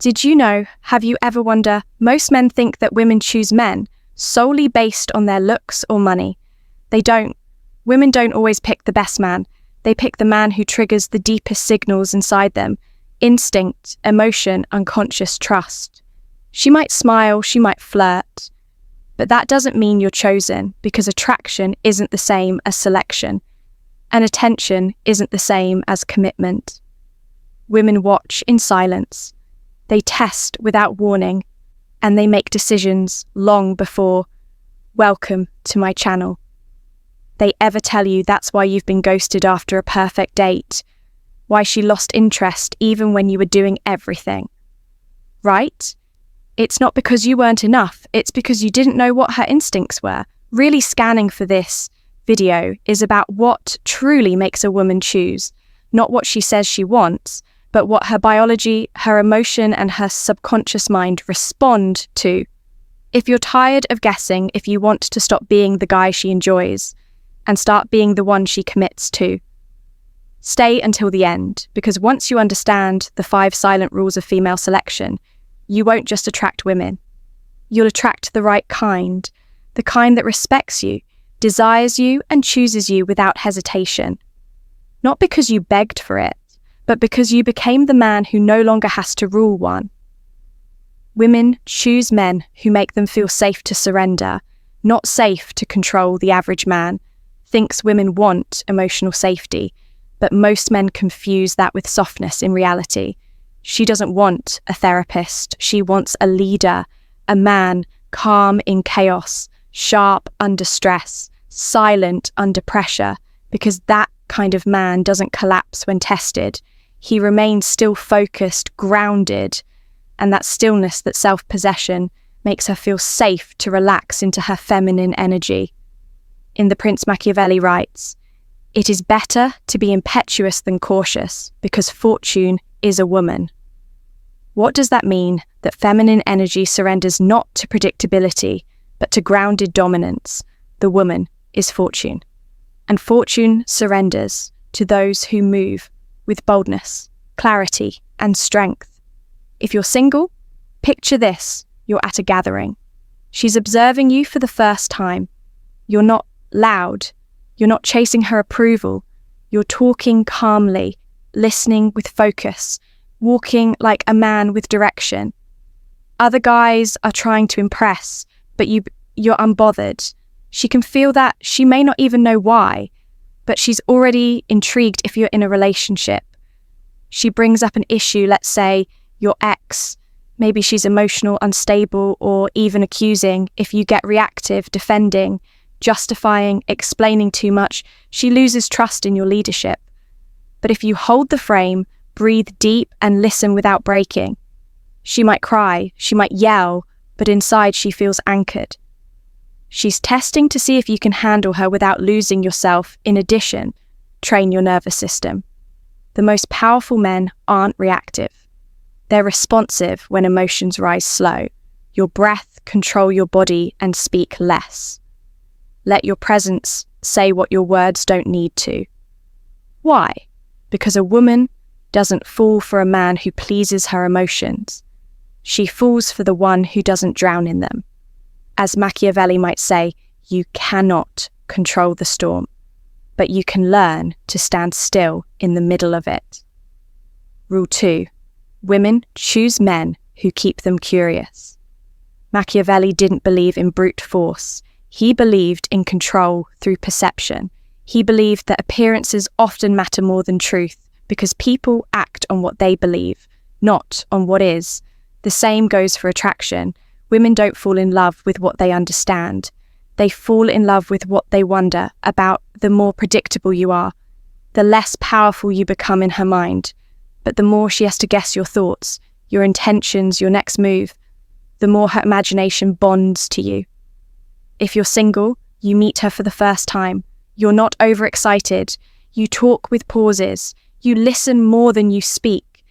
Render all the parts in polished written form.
Did you know, have you ever wondered, most men think that women choose men solely based on their looks or money. They don't. Women don't always pick the best man. They pick the man who triggers the deepest signals inside them: instinct, emotion, unconscious trust. She might smile, she might flirt, but that doesn't mean you're chosen, because attraction isn't the same as selection, and attention isn't the same as commitment. Women watch in silence. They test without warning, and they make decisions long before "welcome to my channel." They ever tell you that's why you've been ghosted after a perfect date, why she lost interest even when you were doing everything. Right? It's not because you weren't enough, it's because you didn't know what her instincts were. Really scanning for this video is about what truly makes a woman choose, not what she says she wants, but what her biology, her emotion, and her subconscious mind respond to. If you're tired of guessing if you want to stop being the guy she enjoys and start being the one she commits to, stay until the end, because once you understand the 5 silent rules of female selection, you won't just attract women. You'll attract the right kind, the kind that respects you, desires you, and chooses you without hesitation. Not because you begged for it, but because you became the man who no longer has to rule one. Women choose men who make them feel safe to surrender, not safe to control. The average man thinks women want emotional safety, but most men confuse that with softness in reality. She doesn't want a therapist. She wants a leader, a man calm in chaos, sharp under stress, silent under pressure, because that kind of man doesn't collapse when tested. He remains still focused, grounded, and that stillness, that self-possession, makes her feel safe to relax into her feminine energy. In The Prince, Machiavelli writes, "It is better to be impetuous than cautious, because fortune is a woman." What does that mean? That feminine energy surrenders not to predictability, but to grounded dominance. The woman is fortune. And fortune surrenders to those who move with boldness, clarity, and strength. If you're single, picture this: you're at a gathering. She's observing you for the first time. You're not loud. You're not chasing her approval. You're talking calmly, listening with focus, walking like a man with direction. Other guys are trying to impress, but you're unbothered. She can feel that. She may not even know why, but she's already intrigued if you're in a relationship. She brings up an issue, let's say your ex. Maybe she's emotional, unstable, or even accusing. If you get reactive, defending, justifying, explaining too much, she loses trust in your leadership. But if you hold the frame, breathe deep, and listen without breaking, she might cry, she might yell, but inside she feels anchored. She's testing to see if you can handle her without losing yourself. In addition, train your nervous system. The most powerful men aren't reactive. They're responsive when emotions rise slow. Your breath, control your body, and speak less. Let your presence say what your words don't need to. Why? Because a woman doesn't fall for a man who pleases her emotions. She falls for the one who doesn't drown in them. As Machiavelli might say, you cannot control the storm, but you can learn to stand still in the middle of it. Rule 2. Women choose men who keep them curious. Machiavelli didn't believe in brute force. He believed in control through perception. He believed that appearances often matter more than truth, because people act on what they believe, not on what is. The same goes for attraction. Women don't fall in love with what they understand. They fall in love with what they wonder about. The more predictable you are, the less powerful you become in her mind. But the more she has to guess your thoughts, your intentions, your next move, the more her imagination bonds to you. If you're single, you meet her for the first time. You're not overexcited. You talk with pauses. You listen more than you speak.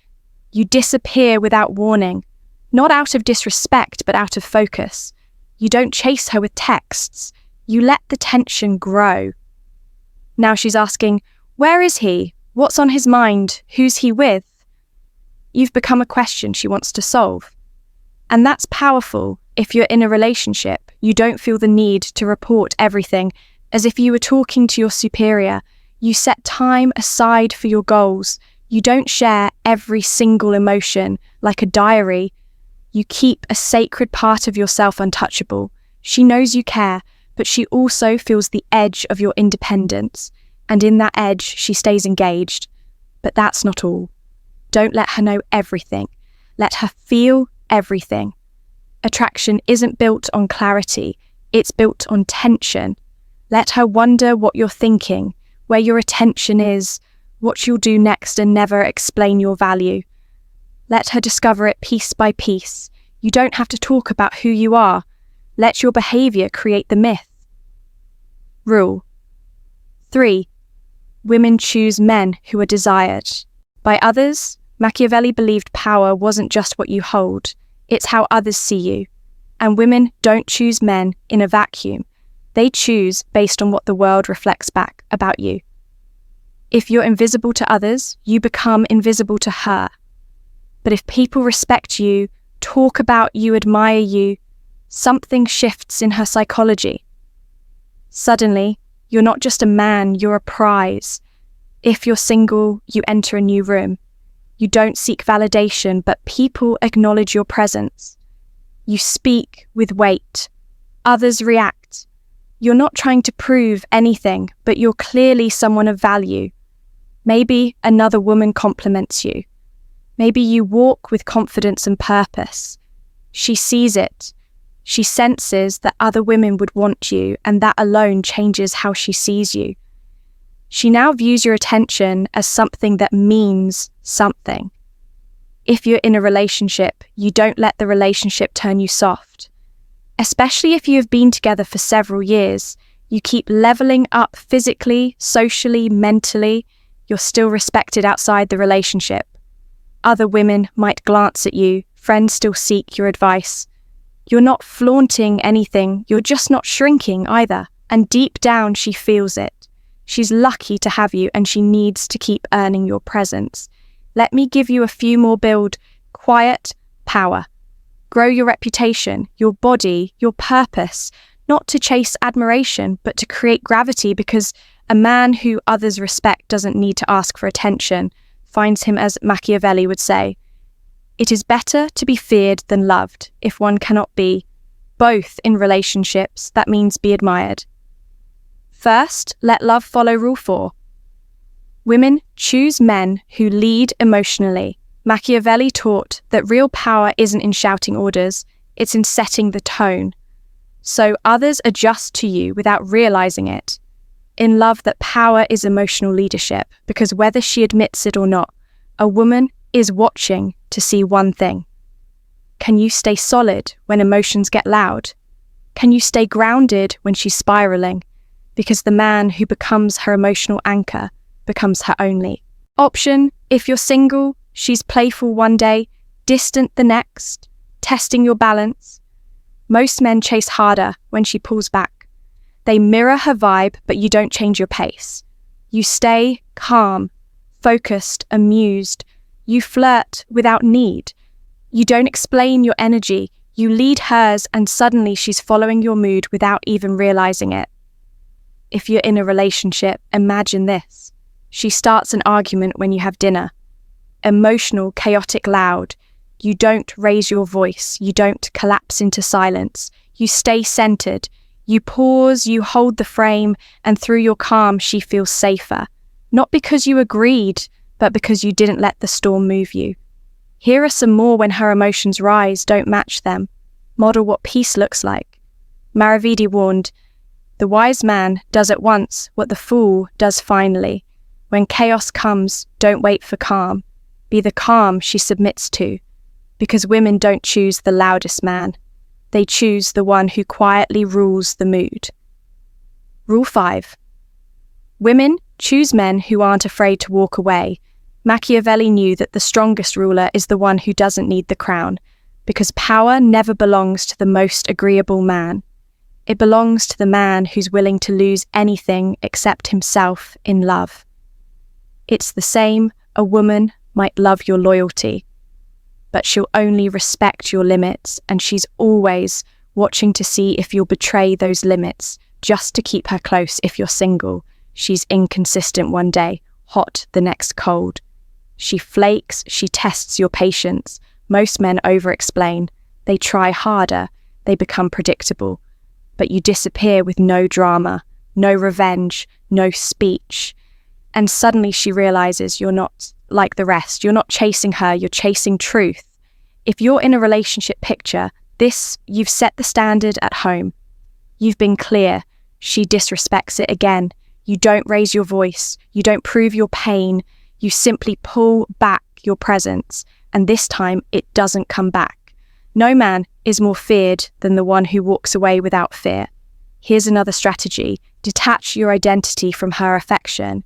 You disappear without warning. Not out of disrespect, but out of focus. You don't chase her with texts. You let the tension grow. Now she's asking, where is he? What's on his mind? Who's he with? You've become a question she wants to solve. And that's powerful. If you're in a relationship, you don't feel the need to report everything as if you were talking to your superior. You set time aside for your goals. You don't share every single emotion like a diary. You keep a sacred part of yourself untouchable. She knows you care, but she also feels the edge of your independence. And in that edge, she stays engaged. But that's not all. Don't let her know everything. Let her feel everything. Attraction isn't built on clarity. It's built on tension. Let her wonder what you're thinking, where your attention is, what you'll do next, and never explain your value. Let her discover it piece by piece. You don't have to talk about who you are. Let your behavior create the myth. Rule 3. Women choose men who are desired. By others, Machiavelli believed power wasn't just what you hold, it's how others see you. And women don't choose men in a vacuum. They choose based on what the world reflects back about you. If you're invisible to others, you become invisible to her. But if people respect you, talk about you, admire you, something shifts in her psychology. Suddenly, you're not just a man, you're a prize. If you're single, you enter a new room. You don't seek validation, but people acknowledge your presence. You speak with weight. Others react. You're not trying to prove anything, but you're clearly someone of value. Maybe another woman compliments you. Maybe you walk with confidence and purpose. She sees it. She senses that other women would want you, and that alone changes how she sees you. She now views your attention as something that means something. If you're in a relationship, you don't let the relationship turn you soft. Especially if you have been together for several years, you keep leveling up physically, socially, mentally. You're still respected outside the relationship. Other women might glance at you, friends still seek your advice. You're not flaunting anything, you're just not shrinking either. And deep down, she feels it. She's lucky to have you, and she needs to keep earning your presence. Let me give you a few more. Build quiet power. Grow your reputation, your body, your purpose, not to chase admiration, but to create gravity, because a man who others respect doesn't need to ask for attention, finds him, as Machiavelli would say. It is better to be feared than loved. If one cannot be both in relationships, that means be admired. First, let love follow. Rule 4. Women choose men who lead emotionally. Machiavelli taught that real power isn't in shouting orders, it's in setting the tone. So others adjust to you without realizing it. In love, that power is emotional leadership, because whether she admits it or not, a woman is watching to see one thing. Can you stay solid when emotions get loud? Can you stay grounded when she's spiraling? Because the man who becomes her emotional anchor becomes her only option. If you're single, she's playful one day, distant the next, testing your balance. Most men chase harder when she pulls back. They mirror her vibe, but you don't change your pace. You stay calm, focused, amused. You flirt without need. You don't explain your energy. You lead hers, and suddenly she's following your mood without even realizing it. If you're in a relationship, imagine this. She starts an argument when you have dinner. Emotional, chaotic, loud. You don't raise your voice. You don't collapse into silence. You stay centered. You pause, you hold the frame, and through your calm, she feels safer. Not because you agreed, but because you didn't let the storm move you. Here are some more. When her emotions rise, don't match them. Model what peace looks like. Machiavelli warned, "The wise man does at once what the fool does finally. When chaos comes, don't wait for calm. Be the calm she submits to. Because women don't choose the loudest man. They choose the one who quietly rules the mood." Rule 5. Women choose men who aren't afraid to walk away. Machiavelli knew that the strongest ruler is the one who doesn't need the crown, because power never belongs to the most agreeable man. It belongs to the man who's willing to lose anything except himself in love. It's the same. A woman might love your loyalty, but she'll only respect your limits, and she's always watching to see if you'll betray those limits just to keep her close if you're single. She's inconsistent one day, hot the next cold. She flakes, she tests your patience. Most men over-explain. They try harder, they become predictable. But you disappear with no drama, no revenge, no speech. And suddenly she realizes you're not like the rest. You're not chasing her, you're chasing truth. If you're in a relationship picture, you've set the standard at home. You've been clear. She disrespects it again. You don't raise your voice. You don't prove your pain. You simply pull back your presence. And this time, it doesn't come back. No man is more feared than the one who walks away without fear. Here's another strategy. Detach your identity from her affection.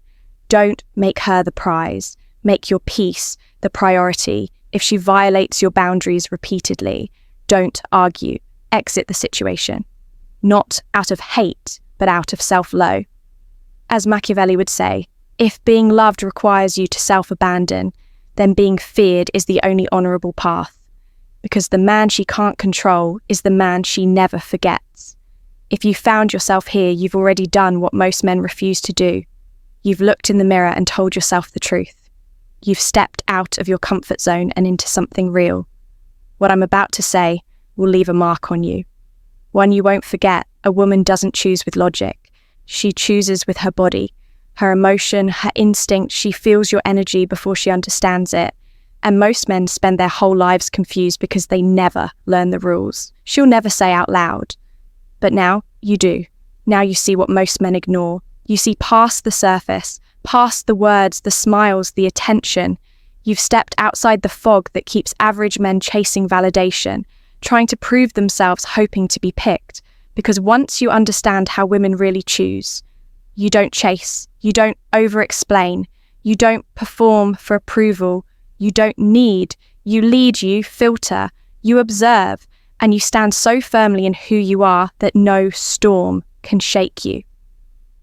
Don't make her the prize. Make your peace the priority. If she violates your boundaries repeatedly, don't argue. Exit the situation. Not out of hate, but out of self-low. As Machiavelli would say, if being loved requires you to self-abandon, then being feared is the only honourable path. Because the man she can't control is the man she never forgets. If you found yourself here, you've already done what most men refuse to do. You've looked in the mirror and told yourself the truth. You've stepped out of your comfort zone and into something real. What I'm about to say will leave a mark on you. One you won't forget. A woman doesn't choose with logic. She chooses with her body, her emotion, her instinct. She feels your energy before she understands it. And most men spend their whole lives confused because they never learn the rules. She'll never say out loud. But now you do. Now you see what most men ignore. You see past the surface, past the words, the smiles, the attention. You've stepped outside the fog that keeps average men chasing validation, trying to prove themselves, hoping to be picked. Because once you understand how women really choose, you don't chase, you don't over-explain, you don't perform for approval, you don't need, you lead, you filter, you observe, and you stand so firmly in who you are that no storm can shake you.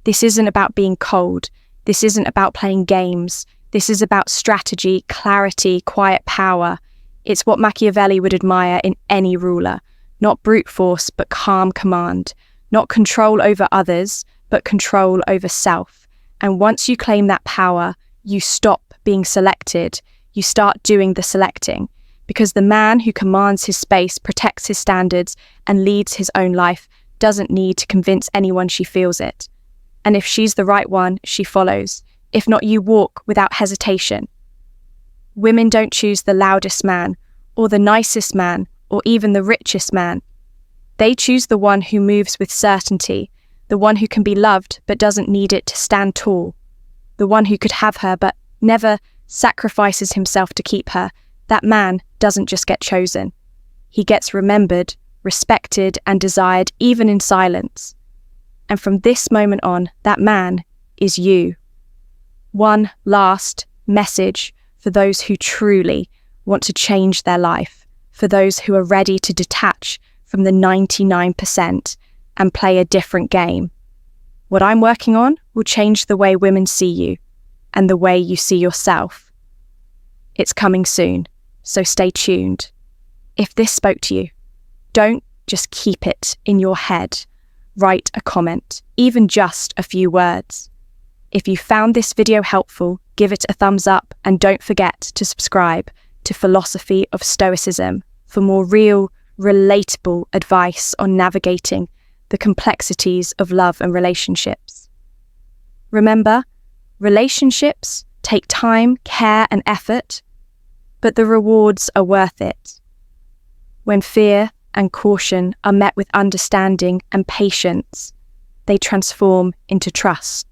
This isn't about being cold. This isn't about playing games. This is about strategy, clarity, quiet power. It's what Machiavelli would admire in any ruler. Not brute force, but calm command. Not control over others, but control over self. And once you claim that power, you stop being selected. You start doing the selecting. Because the man who commands his space, protects his standards, and leads his own life doesn't need to convince anyone she feels it. And if she's the right one, she follows. If not, you walk without hesitation. Women don't choose the loudest man, or the nicest man, or even the richest man. They choose the one who moves with certainty, the one who can be loved but doesn't need it to stand tall, the one who could have her but never sacrifices himself to keep her. That man doesn't just get chosen. He gets remembered, respected, and desired even in silence. And from this moment on, that man is you. One last message for those who truly want to change their life. For those who are ready to detach from the 99% and play a different game. What I'm working on will change the way women see you and the way you see yourself. It's coming soon, so stay tuned. If this spoke to you, don't just keep it in your head. Write a comment, even just a few words. If you found this video helpful, give it a thumbs up and don't forget to subscribe to Philosophy of Stoicism for more real, relatable advice on navigating the complexities of love and relationships. Remember, relationships take time, care, and effort, but the rewards are worth it. When fear and caution are met with understanding and patience, they transform into trust.